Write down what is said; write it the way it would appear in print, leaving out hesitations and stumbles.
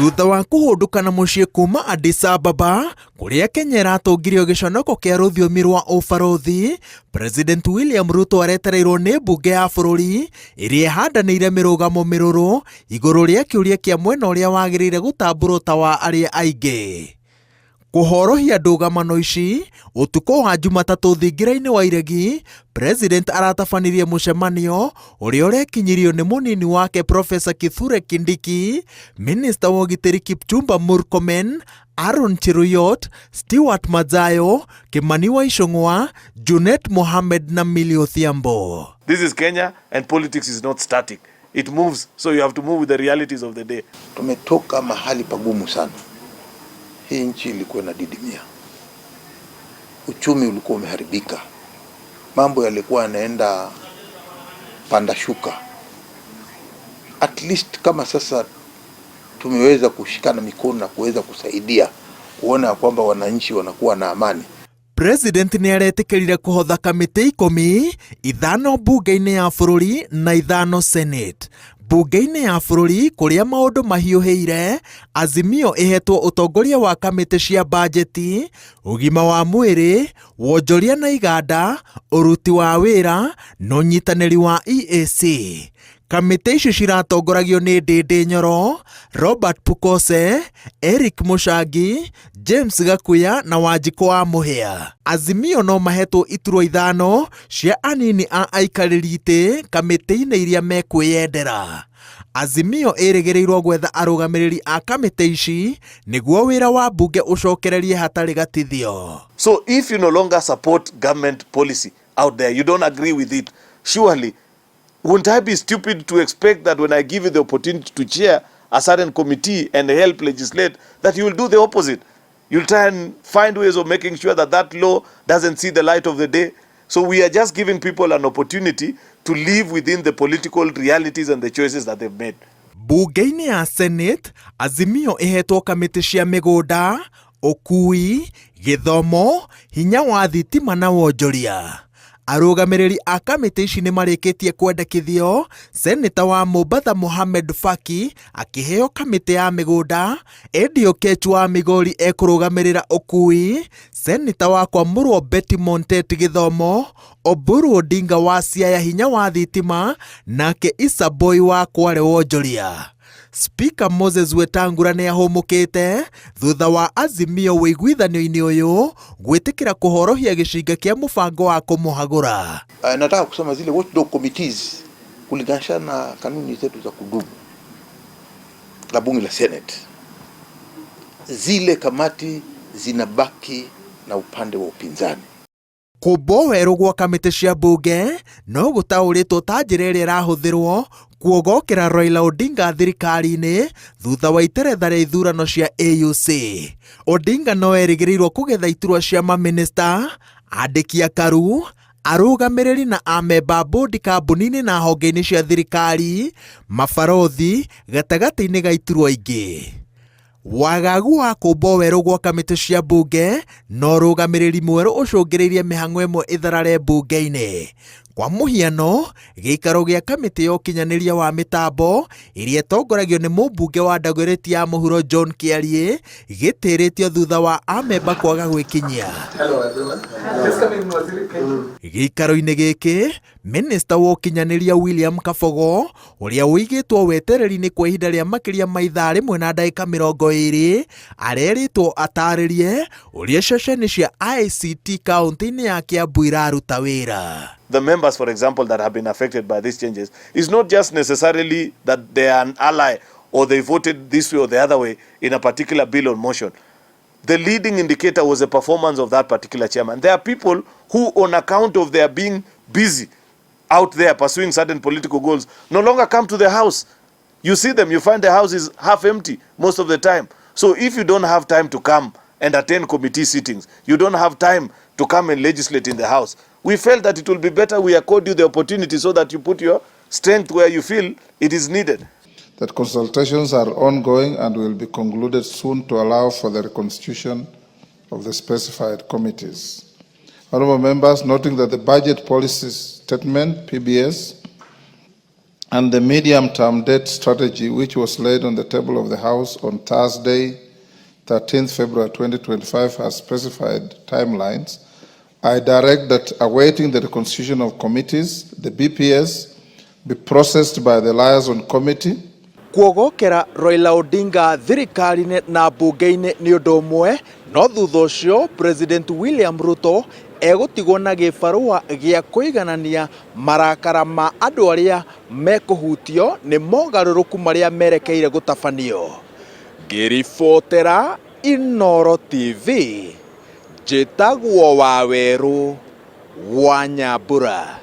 Thutha wa kuhunduka na muciĩ kuma Addis Ababa kuria Kenya iratungirio giconoko kia rũthiomi rwa ũbarothi, President William Ruto aretereirwo ni mbunge ya bũrũri iria ihandanĩire mĩrũgamo mĩrũrũ igũrũ rĩa kĩũria kĩa mwena ũrĩa wagĩrĩire gũtambũrwo ta wa arĩa aingĩ. Kuhorohia ndũgamano ici, utuko wa Jumatatũ thingira-inĩ wa iregi, President aratabanirie mũcemanio ũrĩa ũrekinyirio nĩ mũnini wake Professor Kithure Kindiki, Minister wa ũgitĩri Kipchumba Murkomen, Aaron Cheruiyot, Stewart Madzayo, Kimani wa Ichung'wa, Junet Mohamed na Millie Odhiambo. This is Kenya and politics is not static. It moves, so you have to move with the realities of the day. Tumetoka mahali pagumu sana. Hii nchi ilikuwa inadidimia. Uchumi ulikuwa umeharibika. Mambo yalikuwa yanaenda panda shuka. At least kama sasa tumeweza kushikana mikono na kuweza kusaidia kuona kwamba wananchi wanakuwa na amani. President ni aretikirire kuhotha kamĩtĩ 10, 5 bunge-inĩ ya bũrũri na 5 Senate. Bunge-inĩ ya bũrũri kuria maũndũ mahiũhĩire, Azimio ihetwo utongoria wa kamĩtĩ cia bajeti, ũgima wa mwĩrĩ, wonjoria na iganda, ũruti wa wĩra na ũnyitanĩri wa EAC. Kamĩtĩ icio ciratongoragio nĩ Ndĩndĩ Nyoro, Robert Pukose, Eric Mushangi, James Gakuya na Wanjikũ wa Mũhĩa. Azimio no mahetwo iturwa 5 cia anini a aikarĩri itĩ kamĩtĩ-inĩ iria mekwĩyendera. Azimio ĩrĩgĩrĩirwo gwetha arũgamĩrĩri a kamĩtĩ ici nĩguo wĩra wa mbunge ũcokererie hatarĩ gatithio. So if you no longer support government policy out there, you don't agree with it, surely wouldn't I be stupid to expect that when I give you the opportunity to chair a certain committee and help legislate, that you will do the opposite? You'll try and find ways of making sure that that law doesn't see the light of the day. So we are just giving people an opportunity to live within the political realities and the choices that they've made. Bunge-inĩ ya Senate, Azimio ihetwo kamĩtĩ cia mĩgũnda, ũkui, gĩthomo, hinya wa thitima na wonjoria. Arũgamĩrĩri a kamĩtĩ ici nĩ marĩkĩtie kwendekithio, Senator wa Mombasa Mohamed Faki akĩheo kamĩtĩ ya mĩgũnda, Eddie Oketch wa Migori ekũrũgamĩrĩra ũkui, Senator wa Kwamũrwo Betty Montet gĩthomo, Oburu Odinga wa Siaya hinya wa thitima, nake Issa Boy wa Kware wonjoria. Speaker Moses Wetangula nĩ ahũmũkĩte thutha wa Azimio wĩiguithanio-inĩ ũyũ gwĩtĩkĩra kũhorohia gĩcinga kĩa mũbango wa kũmũhagũra. Nataka kusema zile watchdog committees kulinganisha na kanuni zetu za kudumu la bunge la Senate. Zile kamati zinabaki na upande wa upinzani. Kũmbo werũ gwa kamĩtĩ cia mbunge no gũtaũrĩtwo ta njĩra ĩrĩa ĩrahũthĩrwo kuogokera Raila Odinga thirikari-inĩ thutha wa iteretha rĩa ithurano cia AUC. Odinga no erĩgĩrĩirwo kũgetha iturwa cia maminista, andĩki a karu, arũgamĩrĩri na amemba bodi kambuni-inĩ na honge-inĩ cia thirikari, mabarothi gatagatĩ-inĩ ga iturwa ingĩ. Wagagu wa kũmbo werũ gwa kamĩtĩ cia mbunge no rũgamĩrĩri mwerũ ũcũngĩrĩirie mĩhang'o ĩmwe ĩtharare mbunge-inĩ. Kwa mũhiano, gĩikaro gĩa kamĩtĩ ya ũkinyanĩria wa mĩtambo ĩrĩa ĩtongoragio nĩ mũmbunge wa Dagoretti ya mũhuro John Kĩariĩ gĩtĩrĩtio thutha wa amemba kwaga gwĩkinyia. Gĩikaro-inĩ gĩkĩ, Minister wa ũkinyanĩria William Kabogo ũrĩa ũigĩtwo wetereri-inĩ kwa ihinda rĩa makĩria ma ithaa rĩmwe na ndagĩka 20 arerĩtwo atarĩrie ũrĩa ceceni cia ICT kaunti-inĩ ya Kiambu iraruta wĩra. The members, for example, that have been affected by these changes, is not just necessarily that they are an ally or they voted this way or the other way in a particular bill or motion. The leading indicator was the performance of that particular chairman. There are people who, on account of their being busy out there pursuing certain political goals, no longer come to the house. You see them, you find the house is half empty most of the time. So if you don't have time to come and attend committee sittings, you don't have time to come and legislate in the house, we felt that it will be better we accord you the opportunity so that you put your strength where you feel it is needed. That consultations are ongoing and will be concluded soon to allow for the reconstitution of the specified committees. Honourable members, noting that the budget policy statement, PBS, and the medium-term debt strategy, which was laid on the table of the House on Thursday, 13th February 2025, has specified timelines. I direct that awaiting the reconstitution of committees, the BPS be processed by the liaison committee. Kuogokera Raila Odinga thirikari-inĩ na mbunge-inĩ nĩ ũndũ ũmwe, no thutha ũcio President William Ruto egũtigwo na gĩbarũa gĩa kũiganania marakara ma andũ arĩa mekũhutio nĩ mogarũrũku marĩa merekeire gũtabanio. Ngĩribotera Inooro TV, njĩtagwo Wawerũ wa Nyambura.